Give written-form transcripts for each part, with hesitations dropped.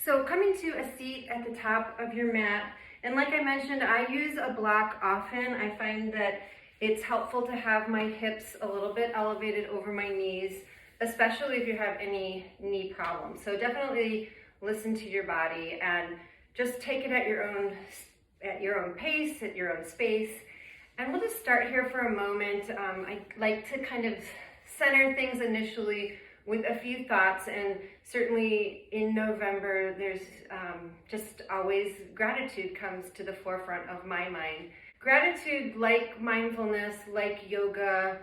So coming to a seat at the top of your mat, and like I mentioned, I use a block often. I find that it's helpful to have my hips a little bit elevated over my knees, especially if you have any knee problems. So definitely listen to your body and just take it at your own pace, at your own space. And we'll just start here for a moment. I like to kind of center things initially with a few thoughts, and certainly in November, there's just always gratitude comes to the forefront of my mind. Gratitude, like mindfulness, like yoga,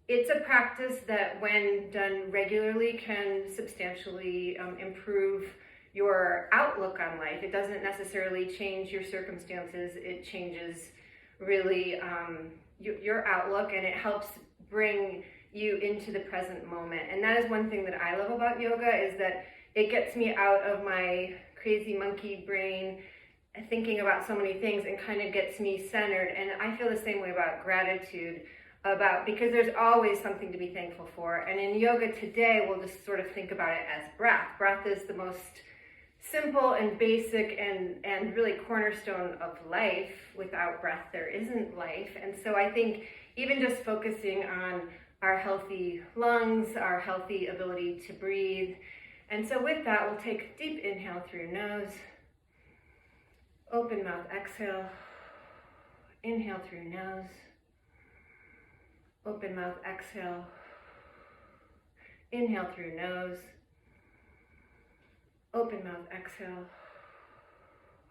it's a practice that when done regularly can substantially improve your outlook on life. It doesn't necessarily change your circumstances, it changes really your outlook, and it helps bring you into the present moment. And that is one thing that I love about yoga, is that it gets me out of my crazy monkey brain thinking about so many things and kind of gets me centered. And I feel the same way about gratitude, because there's always something to be thankful for. And in yoga today, we'll just sort of think about it as breath. Breath is the most simple and basic and really cornerstone of life. Without breath, there isn't life. And so I think even just focusing on our healthy lungs, our healthy ability to breathe. And so with that, we'll take a deep inhale through your nose, open mouth, exhale, inhale through your nose, open mouth, exhale, inhale through your nose, open mouth, exhale.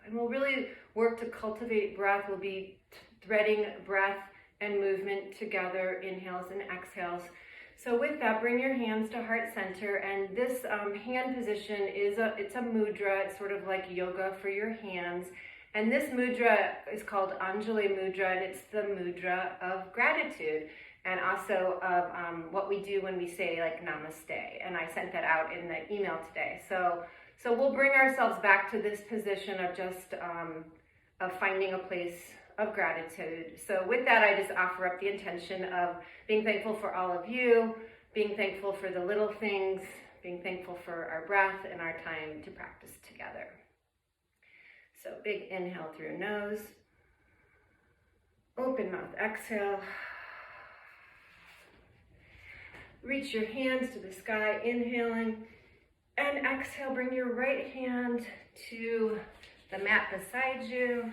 And we'll really work to cultivate breath. We'll be threading breath and movement together, inhales and exhales. So with that, bring your hands to heart center, and this hand position it's a mudra. It's sort of like yoga for your hands. And this mudra is called Anjali Mudra, and it's the mudra of gratitude, and also of what we do when we say like namaste. And I sent that out in the email today. So we'll bring ourselves back to this position of just of finding a place of gratitude. So with that, I just offer up the intention of being thankful for all of you, being thankful for the little things, being thankful for our breath and our time to practice together. So big inhale through your nose, open mouth, exhale. Reach your hands to the sky, inhaling, and exhale. Bring your right hand to the mat beside you,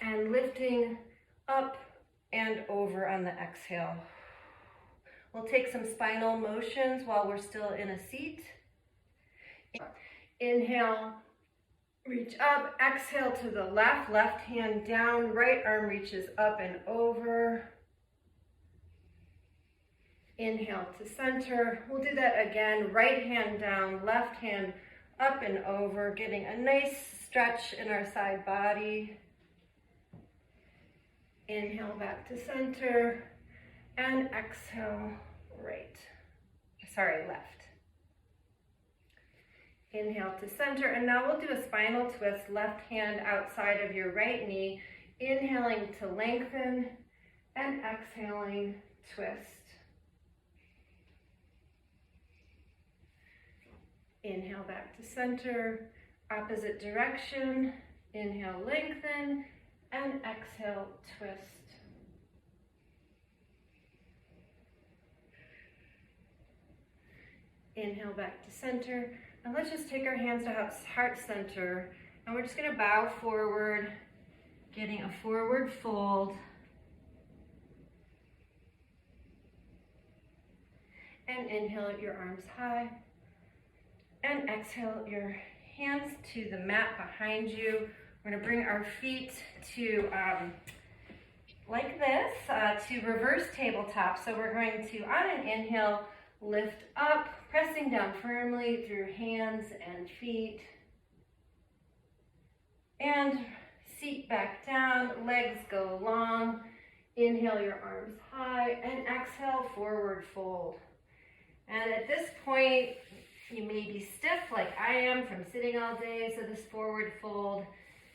and lifting up and over on the exhale. We'll take some spinal motions while we're still in a seat. Inhale, reach up, exhale to the left hand down, right arm reaches up and over. Inhale to center. We'll do that again, right hand down, left hand up and over, getting a nice stretch in our side body. Inhale back to center, and exhale left. Inhale to center, and now we'll do a spinal twist, left hand outside of your right knee, inhaling to lengthen, and exhaling, twist. Inhale back to center, opposite direction, inhale, lengthen, and exhale, twist. Inhale back to center. And let's just take our hands to heart center. And we're just going to bow forward, getting a forward fold. And inhale your arms high. And exhale your hands to the mat behind you. We're going to bring our feet to, like this, to reverse tabletop. So we're going to, on an inhale, lift up, pressing down firmly through hands and feet. And seat back down, legs go long. Inhale your arms high, and exhale, forward fold. And at this point, you may be stiff like I am from sitting all day, so this forward fold,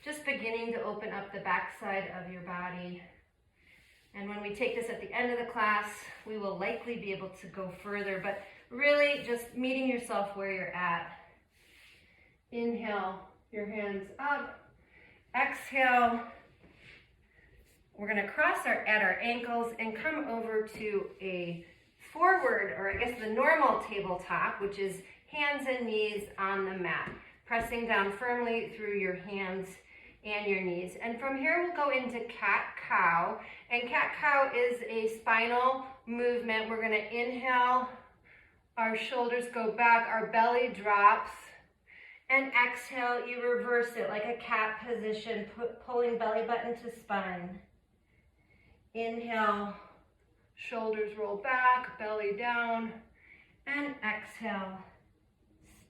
just beginning to open up the backside of your body. And when we take this at the end of the class, we will likely be able to go further, but really just meeting yourself where you're at. Inhale, your hands up. Exhale. We're going to cross at our ankles and come over to a forward, or I guess the normal tabletop, which is hands and knees on the mat, pressing down firmly through your hands and your knees. And from here we'll go into cat-cow. And cat-cow is a spinal movement. We're going to inhale, our shoulders go back, our belly drops, and exhale, you reverse it like a cat position, pulling belly button to spine. Inhale, shoulders roll back, belly down, and exhale,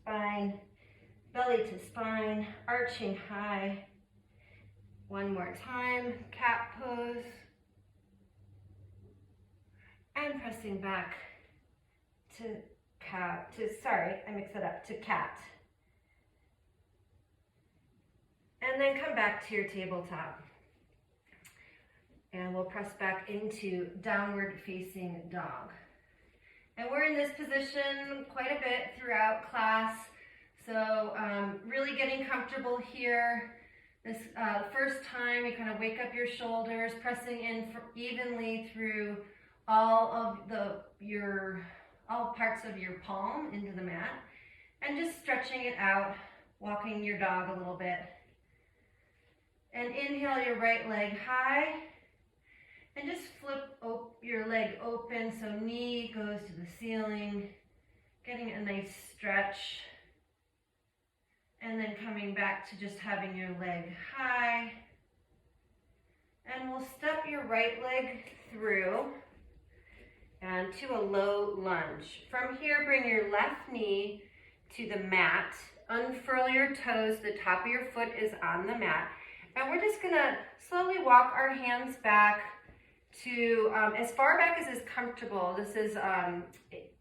spine, belly to spine, arching high. One more time, cat pose, and pressing back to cat, I mix it up, to cat. And then come back to your tabletop. And we'll press back into downward facing dog. And we're in this position quite a bit throughout class. So really getting comfortable here. This first time you kind of wake up your shoulders, pressing in evenly through all parts of your palm into the mat. And just stretching it out, walking your dog a little bit. And inhale your right leg high. And just flip your leg open so knee goes to the ceiling, getting a nice stretch. And then coming back to just having your leg high. And we'll step your right leg through and to a low lunge. From here, bring your left knee to the mat. Unfurl your toes, the top of your foot is on the mat. And we're just gonna slowly walk our hands back to as far back as is comfortable. This is a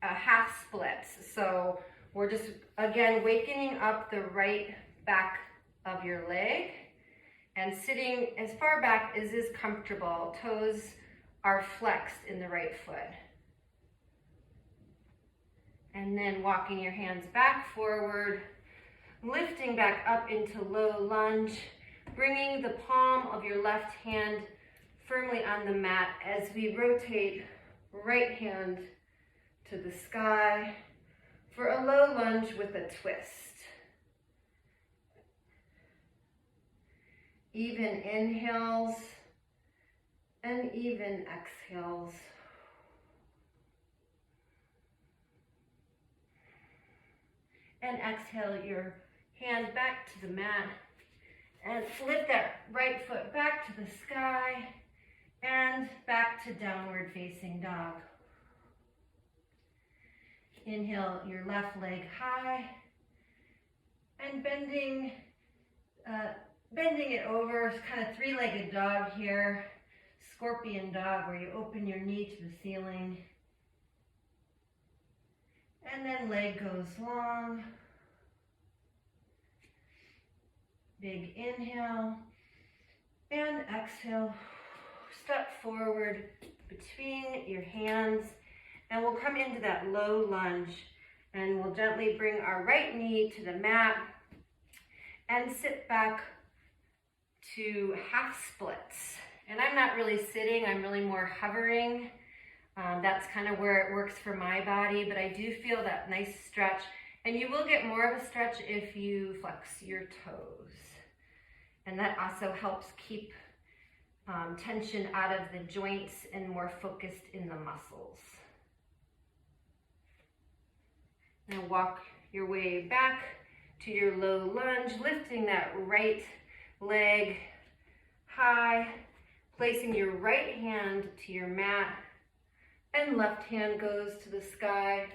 half splits. So we're just, again, wakening up the right back of your leg and sitting as far back as is comfortable. Toes are flexed in the right foot. And then walking your hands back forward, lifting back up into low lunge, bringing the palm of your left hand firmly on the mat as we rotate right hand to the sky for a low lunge with a twist. Even inhales and even exhales. And exhale your hand back to the mat and flip that right foot back to the sky and back to downward facing dog. Inhale your left leg high and bending it over, kind of three-legged dog here, scorpion dog, where you open your knee to the ceiling. And then leg goes long. Big inhale and exhale. Step forward between your hands and we'll come into that low lunge and we'll gently bring our right knee to the mat and sit back to half splits. And I'm not really sitting, I'm really more hovering. That's kind of where it works for my body, but I do feel that nice stretch. And you will get more of a stretch if you flex your toes. And that also helps keep tension out of the joints and more focused in the muscles. Now walk your way back to your low lunge, lifting that right leg high, placing your right hand to your mat, and left hand goes to the sky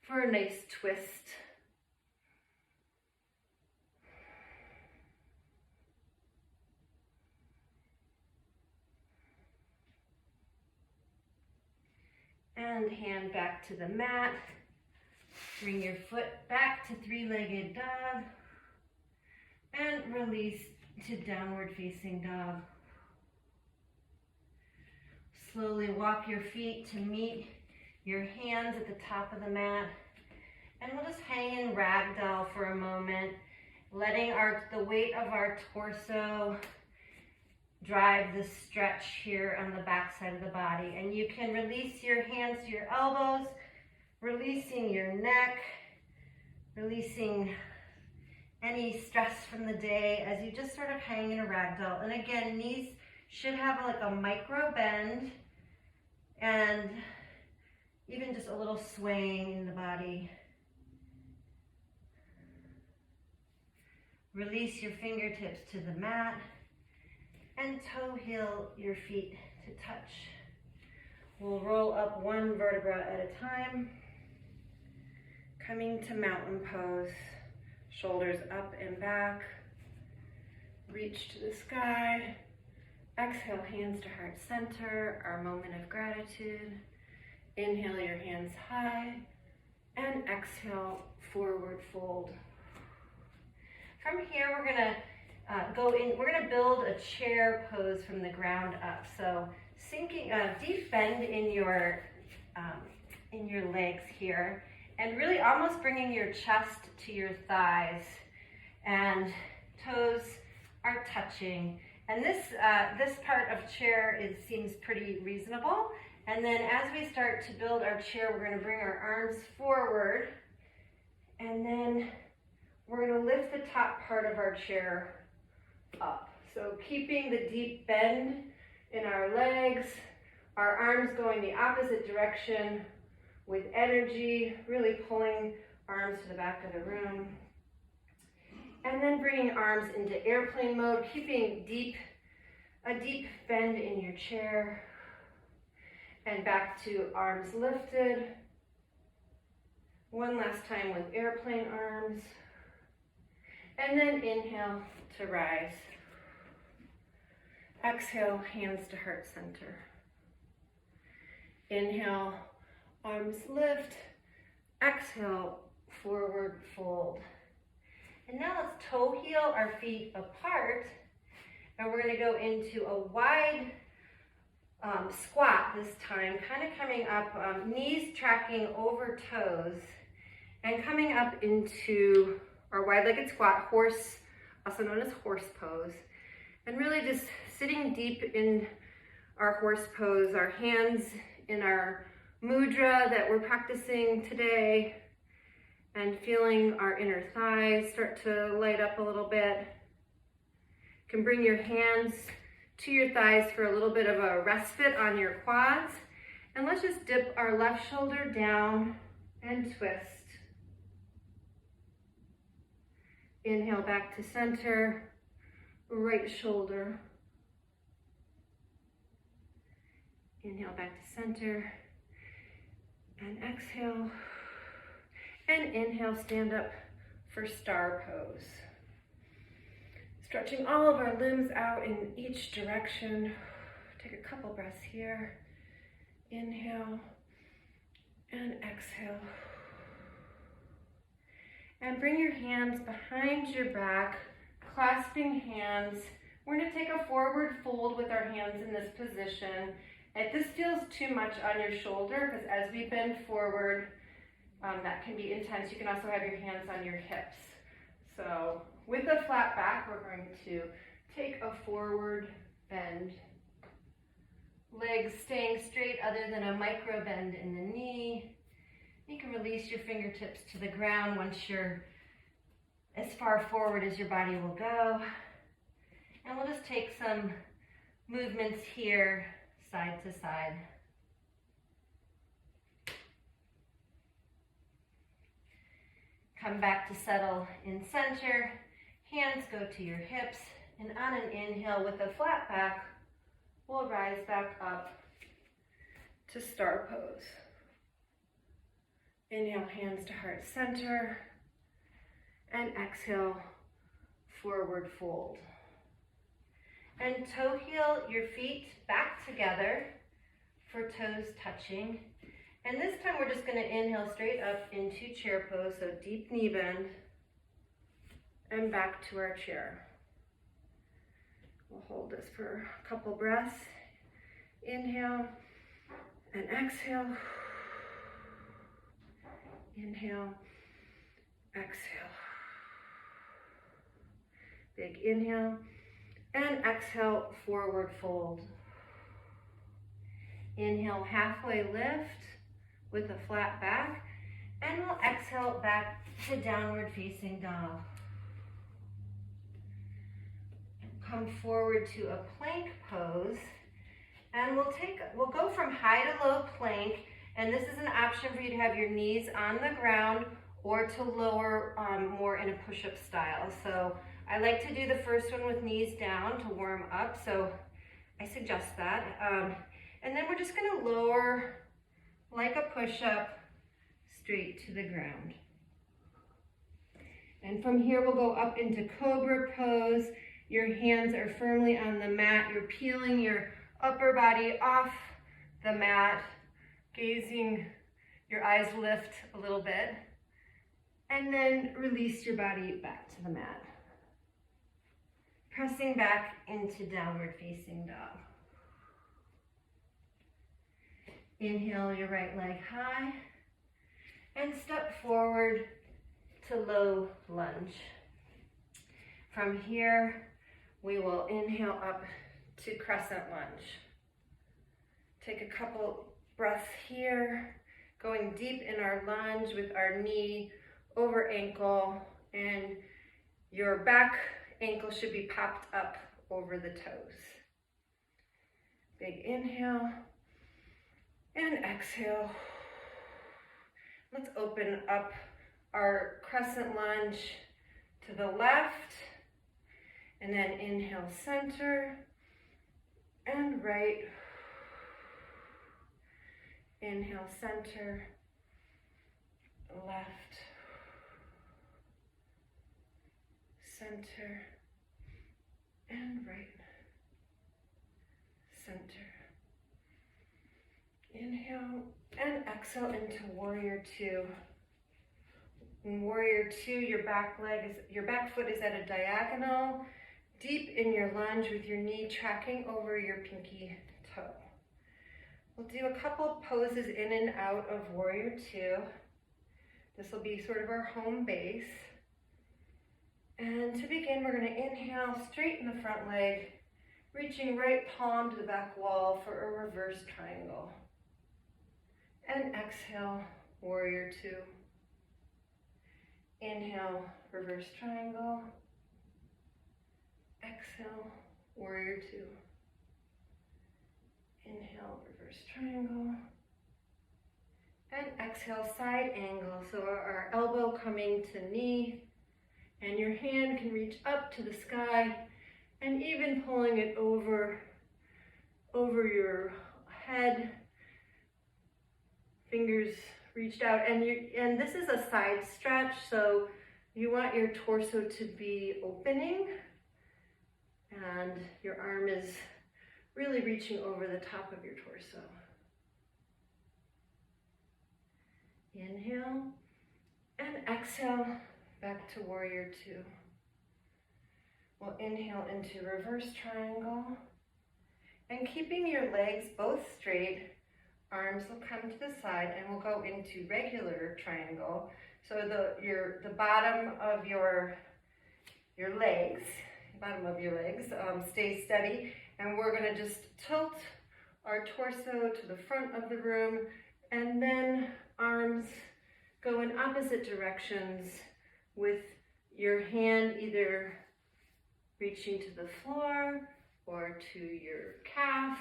for a nice twist. And hand back to the mat. Bring your foot back to three-legged dog. And release to downward facing dog. Slowly walk your feet to meet your hands at the top of the mat. And we'll just hang in ragdoll for a moment. letting the weight of our torso drive the stretch here on the back side of the body. And you can release your hands to your elbows, releasing your neck, releasing any stress from the day as you just sort of hang in a ragdoll. And again, knees should have like a micro bend and even just a little swaying in the body. Release your fingertips to the mat and toe heel your feet to touch. We'll roll up one vertebra at a time. Coming to mountain pose, shoulders up and back. Reach to the sky. Exhale, hands to heart center, our moment of gratitude. Inhale your hands high, and exhale, forward fold. From here, we're gonna we're gonna build a chair pose from the ground up. So sinking, deep bend in your legs here, and really almost bringing your chest to your thighs, and toes are touching. And this part of chair seems pretty reasonable. And then as we start to build our chair, we're going to bring our arms forward, and then we're going to lift the top part of our chair up. So keeping the deep bend in our legs, our arms going the opposite direction with energy, really pulling arms to the back of the room. And then bringing arms into airplane mode, keeping a deep bend in your chair. And back to arms lifted. One last time with airplane arms. And then inhale to rise. Exhale, hands to heart center. Inhale, arms lift. Exhale, forward fold. And now let's toe heel our feet apart. And we're going to go into a wide squat this time, kind of coming up, knees tracking over toes, and coming up into our wide-legged squat, horse, also known as horse pose. And really just sitting deep in our horse pose, our hands in our mudra that we're practicing today, and feeling our inner thighs start to light up a little bit. You can bring your hands to your thighs for a little bit of a respite on your quads. And let's just dip our left shoulder down and twist. Inhale back to center, right shoulder. Inhale back to center, and exhale. And inhale, stand up for star pose. Stretching all of our limbs out in each direction. Take a couple breaths here. Inhale and exhale. And bring your hands behind your back, clasping hands. We're going to take a forward fold with our hands in this position. If this feels too much on your shoulder, because as we bend forward, that can be intense. You can also have your hands on your hips. So with a flat back, we're going to take a forward bend. Legs staying straight other than a micro bend in the knee. You can release your fingertips to the ground once you're as far forward as your body will go. And we'll just take some movements here, side to side. Come back to settle in center. Hands go to your hips. And on an inhale with a flat back, we'll rise back up to star pose. Inhale, hands to heart center. And exhale, forward fold. And toe heel your feet back together for toes touching. And this time we're just going to inhale straight up into chair pose, so deep knee bend, and back to our chair. We'll hold this for a couple breaths. Inhale and exhale. Inhale, exhale. Big inhale. And exhale, forward fold. Inhale, halfway lift with a flat back. And we'll exhale back to downward facing dog. Come forward to a plank pose. And we'll go from high to low plank. And this is an option for you to have your knees on the ground or to lower more in a push-up style. So I like to do the first one with knees down to warm up. So I suggest that. And then we're just gonna lower like a push-up straight to the ground. And from here we'll go up into cobra pose. Your hands are firmly on the mat. You're peeling your upper body off the mat, gazing, your eyes lift a little bit, and then release your body back to the mat. Pressing back into downward facing dog. Inhale your right leg high and step forward to low lunge. From here, we will inhale up to crescent lunge. Take a couple breaths here, going deep in our lunge with our knee over ankle, and your back ankle should be popped up over the toes. Big inhale and exhale. Let's open up our crescent lunge to the left, and then inhale center and right. Inhale center, left, center, and right, center. Inhale and exhale into warrior two. In warrior two, your back foot is at a diagonal, deep in your lunge with your knee tracking over your pinky toe. We'll do a couple poses in and out of warrior two. This will be sort of our home base. And to begin, we're going to inhale, straighten the front leg, reaching right palm to the back wall for a reverse triangle. And exhale, warrior two. Inhale, reverse triangle. Exhale, warrior two. Inhale, reverse triangle. And exhale, side angle. So our elbow coming to knee, and your hand can reach up to the sky, and even pulling it over your head. Fingers reached out, and this is a side stretch, so you want your torso to be opening, and your arm is really reaching over the top of your torso. Inhale and exhale back to warrior two. We'll inhale into reverse triangle, and keeping your legs both straight, arms will come to the side, and we'll go into regular triangle. So the bottom of your legs, stay steady, and we're going to just tilt our torso to the front of the room, and then arms go in opposite directions with your hand either reaching to the floor or to your calf,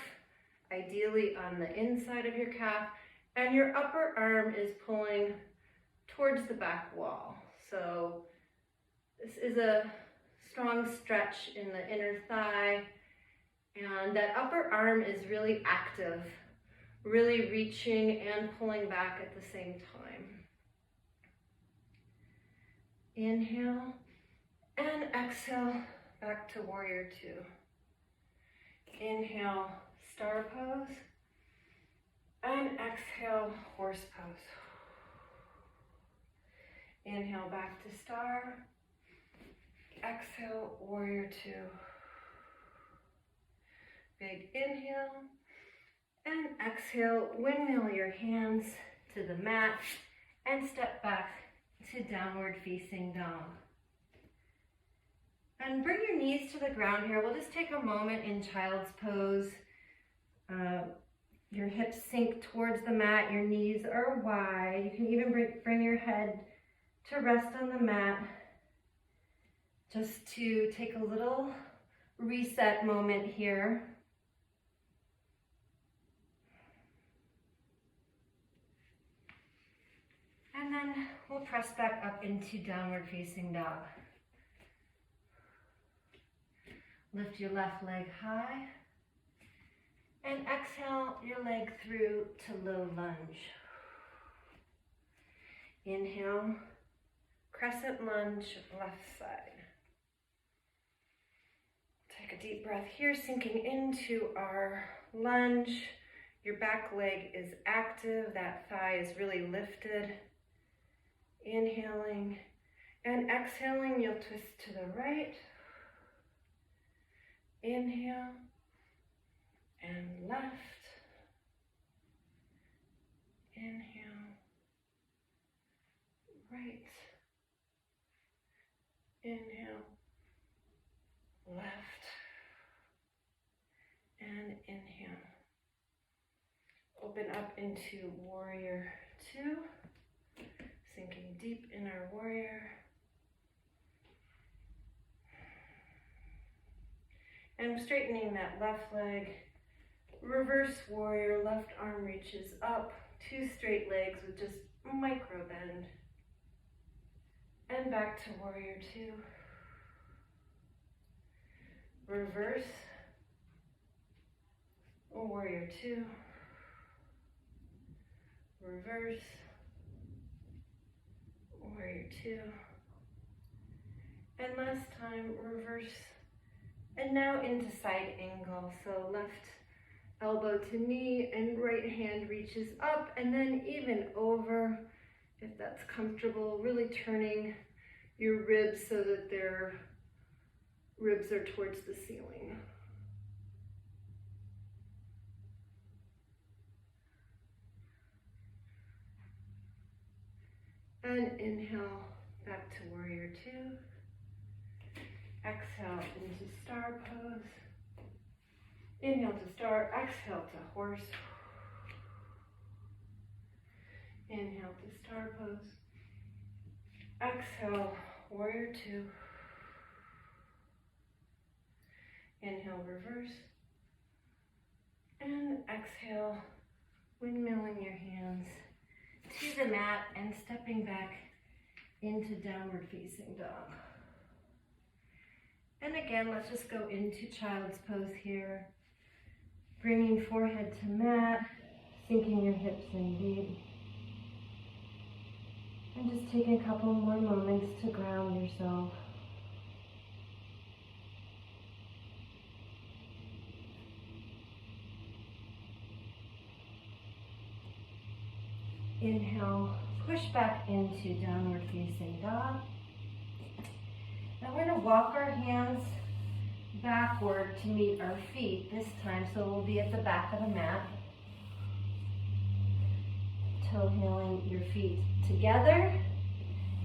ideally on the inside of your calf, and your upper arm is pulling towards the back wall. So this is a strong stretch in the inner thigh, and that upper arm is really active, really reaching and pulling back at the same time. Inhale and exhale back to warrior two. Inhale, star pose, and exhale, horse pose. Inhale back to star, exhale, warrior two. Big inhale, and exhale, windmill your hands to the mat, and step back to downward facing dog. And bring your knees to the ground here. We'll just take a moment in child's pose. Your hips sink towards the mat, your knees are wide. You can even bring your head to rest on the mat, just to take a little reset moment here. And then we'll press back up into downward facing dog. Lift your left leg high and exhale your leg through to low lunge. Inhale, crescent lunge, left side. Take a deep breath here, sinking into our lunge. Your back leg is active, that thigh is really lifted. Inhaling and exhaling, you'll twist to the right. Inhale and left. Inhale, right. Inhale, left. And inhale. Open up into warrior two. Sinking deep in our warrior. And straightening that left leg. Reverse warrior, left arm reaches up. Two straight legs with just micro bend. And back to warrior two. Reverse. Warrior two. Reverse. Warrior two. And last time, reverse. And now into side angle. So left elbow to knee and right hand reaches up and then even over if that's comfortable. Really turning your ribs so that their ribs are towards the ceiling. And inhale back to warrior two. Exhale into star pose. Inhale to star, exhale to horse. Inhale to star pose. Exhale, warrior two. Inhale, reverse. And exhale, windmilling your hands to the mat and stepping back into downward facing dog. And again, let's just go into child's pose here. Bringing forehead to mat, sinking your hips in deep. And just take a couple more moments to ground yourself. Inhale, push back into downward facing dog. Now we're going to walk our hands backward to meet our feet this time, so we'll be at the back of the mat. Toe heeling your feet together,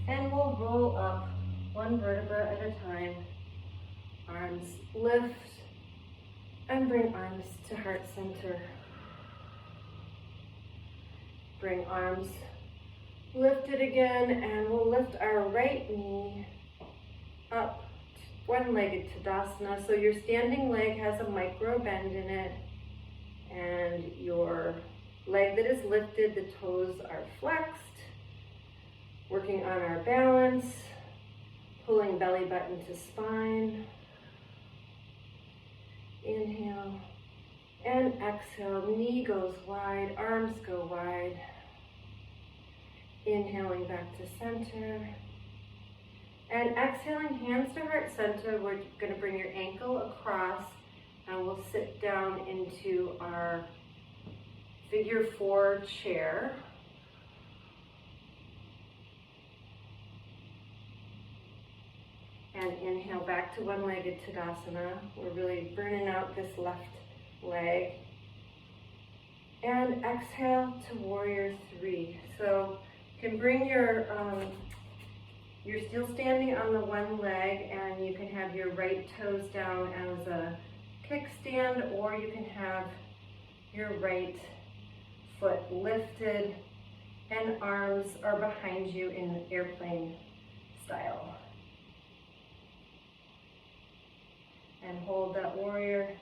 and we'll roll up one vertebra at a time. Arms lift, and bring arms to heart center. Bring arms lifted again, and we'll lift our right knee up, one-legged Tadasana. So your standing leg has a micro bend in it, and your leg that is lifted, the toes are flexed. Working on our balance, pulling belly button to spine. Inhale and exhale, knee goes wide, arms go wide. Inhaling back to center. And exhaling, hands to heart center. We're going to bring your ankle across and we'll sit down into our figure four chair. And inhale back to one-legged Tadasana. We're really burning out this left leg. And exhale to warrior three. So you can bring your You're still standing on the one leg, and you can have your right toes down as a kickstand, or you can have your right foot lifted and arms are behind you in airplane style. And hold that warrior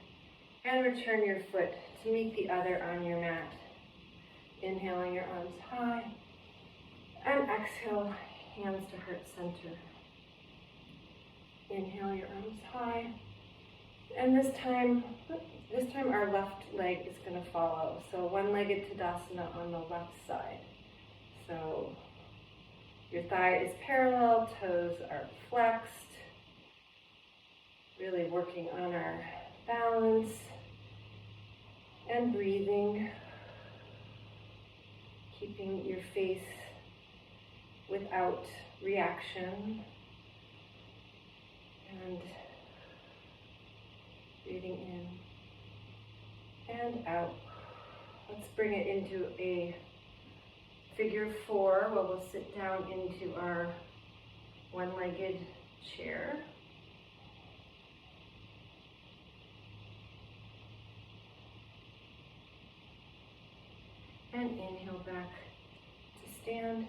and return your foot to meet the other on your mat. Inhaling your arms high and exhale, hands to heart center. Inhale your arms high, and this time our left leg is going to follow. So one-legged Tadasana on the left side. So your thigh is parallel, toes are flexed, really working on our balance and breathing, keeping your face without reaction, and breathing in and out. Let's bring it into a figure four where we'll sit down into our one-legged chair. And inhale back to stand.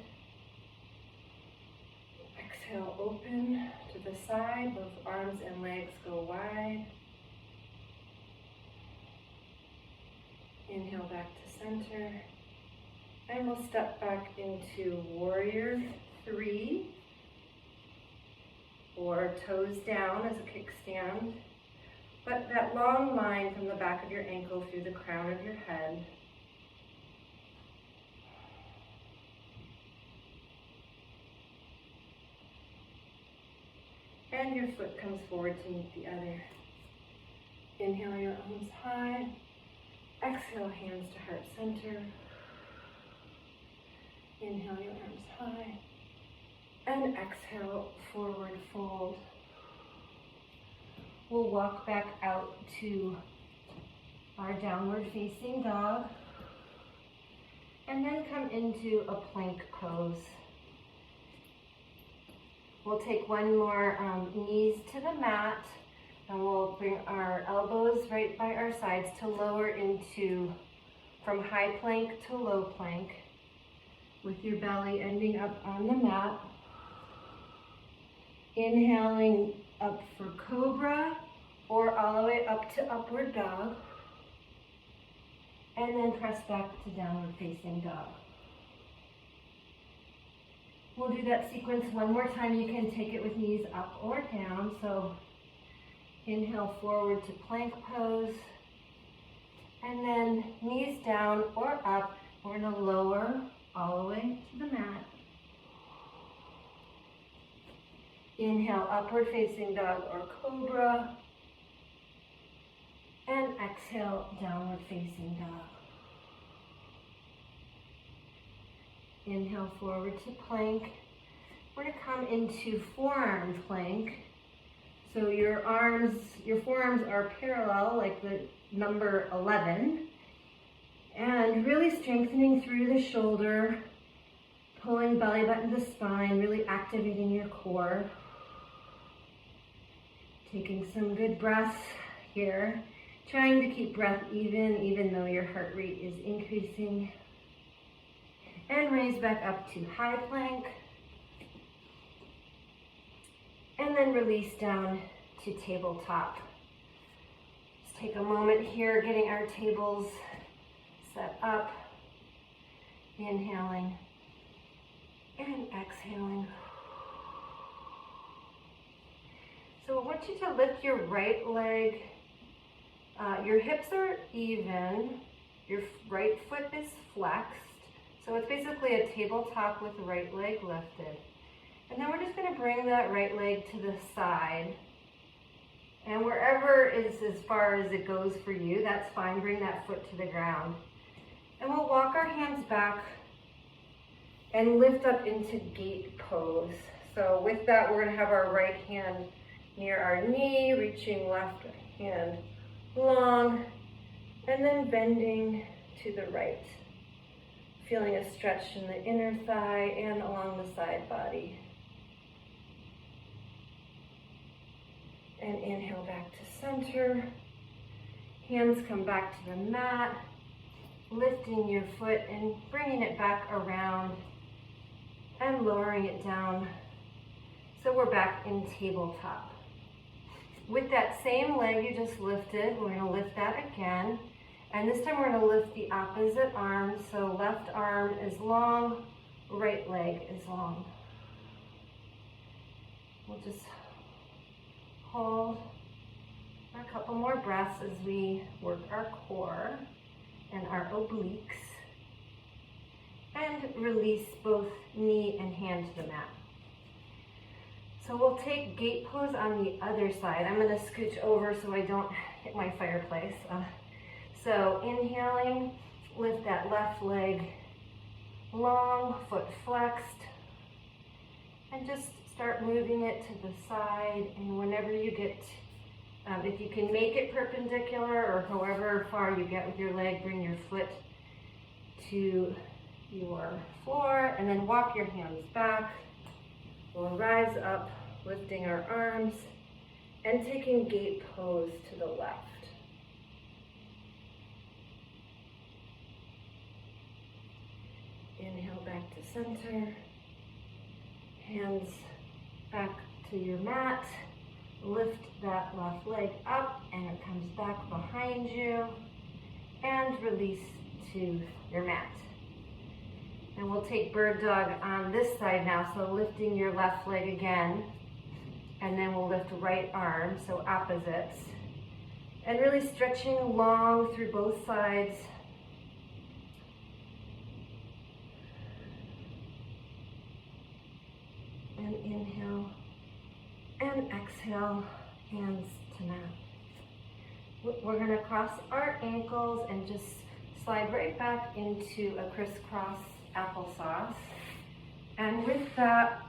Exhale, open to the side. Both arms and legs go wide. Inhale back to center. And we'll step back into warrior three, or toes down as a kickstand. But that long line from the back of your ankle through the crown of your head. And your foot comes forward to meet the other. Inhale your arms high. Exhale, hands to heart center. Inhale your arms high. And exhale, forward fold. We'll walk back out to our downward facing dog. And then come into a plank pose. We'll take one more knees to the mat, and we'll bring our elbows right by our sides to lower into from high plank to low plank, with your belly ending up on the mat. Inhaling up for cobra, or all the way up to upward dog, and then press back to downward facing dog. We'll do that sequence one more time. You can take it with knees up or down. So inhale forward to plank pose, and then knees down or up. We're going to lower all the way to the mat. Inhale, upward facing dog or cobra, and exhale, downward facing dog. Inhale forward to plank. We're going to come into forearm plank. So your forearms are parallel like the number 11. And really strengthening through the shoulder, pulling belly button to spine, really activating your core. Taking some good breaths here. Trying to keep breath even though your heart rate is increasing. And raise back up to high plank. And then release down to tabletop. Just take a moment here, getting our tables set up. Inhaling and exhaling. So I want you to lift your right leg. Your hips are even. Your right foot is flexed. So it's basically a tabletop with the right leg lifted. And then we're just going to bring that right leg to the side. And wherever is as far as it goes for you, that's fine. Bring that foot to the ground. And we'll walk our hands back and lift up into gate pose. So with that, we're going to have our right hand near our knee, reaching left hand long, and then bending to the right. Feeling a stretch in the inner thigh and along the side body. And inhale back to center. Hands come back to the mat, lifting your foot and bringing it back around and lowering it down. So we're back in tabletop. With that same leg you just lifted, we're going to lift that again. And this time we're going to lift the opposite arm. So left arm is long, right leg is long. We'll just hold for a couple more breaths as we work our core and our obliques. And release both knee and hand to the mat. So we'll take gate pose on the other side. I'm going to scooch over so I don't hit my fireplace. So inhaling, lift that left leg long, foot flexed, and just start moving it to the side. And whenever you get, if you can make it perpendicular or however far you get with your leg, bring your foot to your floor and then walk your hands back. We'll rise up, lifting our arms and taking gate pose to the left. Inhale back to center. Hands back to your mat. Lift that left leg up and it comes back behind you. And release to your mat. And we'll take bird dog on this side now, so lifting your left leg again, and then we'll lift right arm, so opposites. And really stretching long through both sides. And inhale, and exhale, hands to mat. We're gonna cross our ankles and just slide right back into a crisscross applesauce. And with that,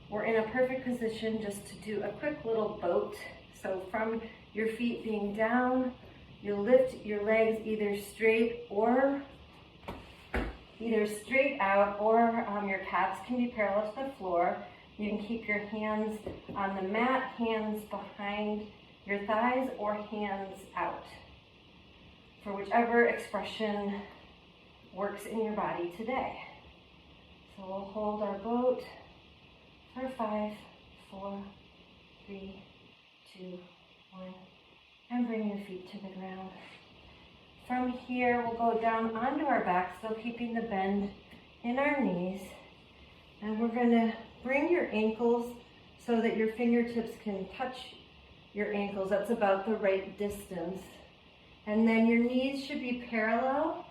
we're in a perfect position just to do a quick little boat. So from your feet being down, you lift your legs either straight out, or your calves can be parallel to the floor. You can keep your hands on the mat, hands behind your thighs, or hands out, for whichever expression works in your body today. So we'll hold our boat for 5, 4, 3, 2, 1, and bring your feet to the ground. From here, we'll go down onto our back, still keeping the bend in our knees. And we're going to bring your ankles so that your fingertips can touch your ankles. That's about the right distance. And then your knees should be parallel,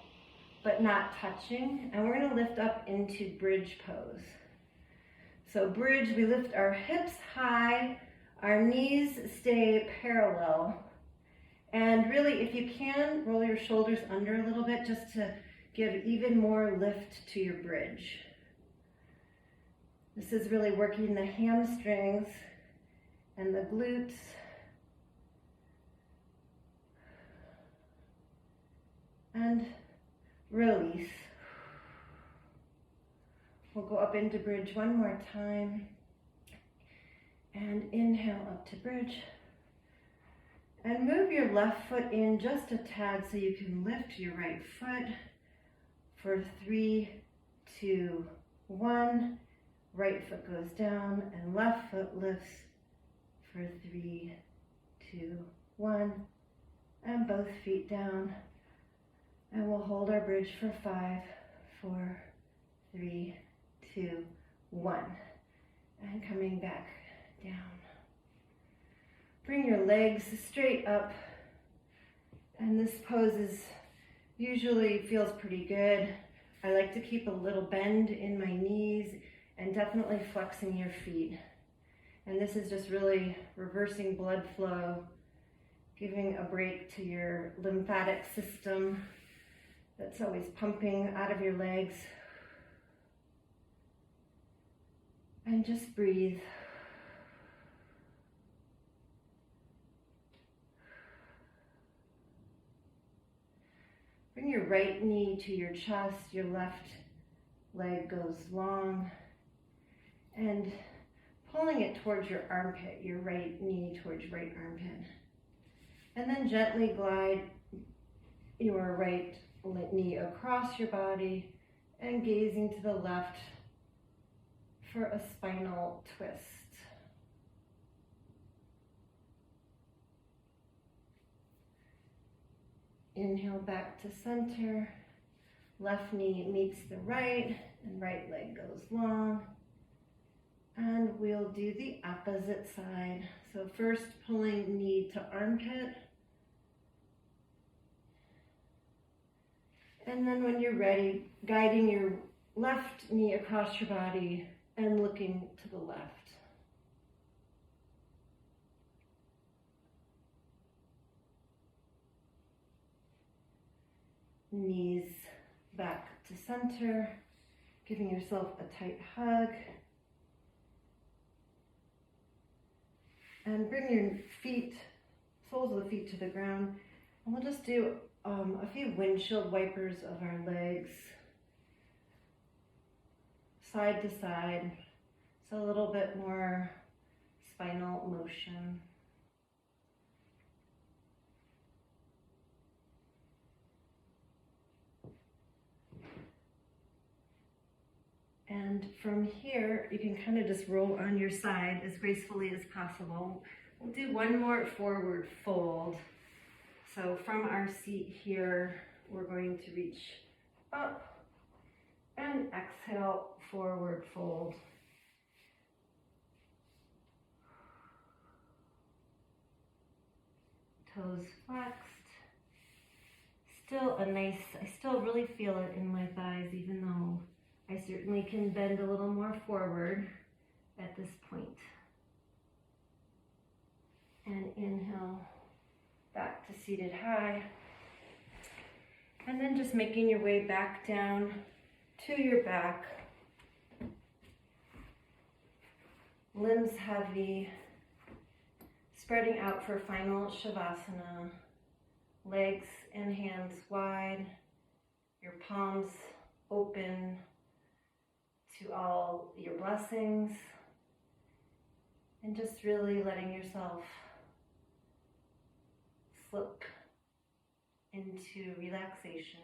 but not touching. And we're going to lift up into bridge pose. So bridge, we lift our hips high, our knees stay parallel. And really, if you can, roll your shoulders under a little bit just to give even more lift to your bridge. This is really working the hamstrings and the glutes. And release. We'll go up into bridge one more time. And inhale up to bridge. And move your left foot in just a tad so you can lift your right foot for 3, 2, 1. Right foot goes down and left foot lifts for 3, 2, 1. And both feet down. And we'll hold our bridge for 5, 4, 3, 2, 1. And coming back down. Bring your legs straight up. And this pose usually feels pretty good. I like to keep a little bend in my knees and definitely flexing your feet. And this is just really reversing blood flow, giving a break to your lymphatic system that's always pumping out of your legs. And just breathe. Bring your right knee to your chest, your left leg goes long, and pulling it towards your armpit, your right knee towards your right armpit. And then gently glide your right knee across your body and gazing to the left for a spinal twist. Inhale back to center. Left knee meets the right and right leg goes long. And we'll do the opposite side. So first pulling knee to armpit. And then when you're ready, guiding your left knee across your body and looking to the left. Knees back to center, giving yourself a tight hug. And bring your feet, soles of the feet to the ground. And we'll just do a few windshield wipers of our legs, side to side. So a little bit more spinal motion. And from here, you can kind of just roll on your side as gracefully as possible. We'll do one more forward fold. So from our seat here, we're going to reach up and exhale, forward fold. Toes flexed. Still a nice, I still really feel it in my thighs, even though I certainly can bend a little more forward at this point. And inhale back to seated high. And then just making your way back down to your back. Limbs heavy. Spreading out for final savasana. Legs and hands wide. Your palms open to all your blessings, and just really letting yourself slip into relaxation.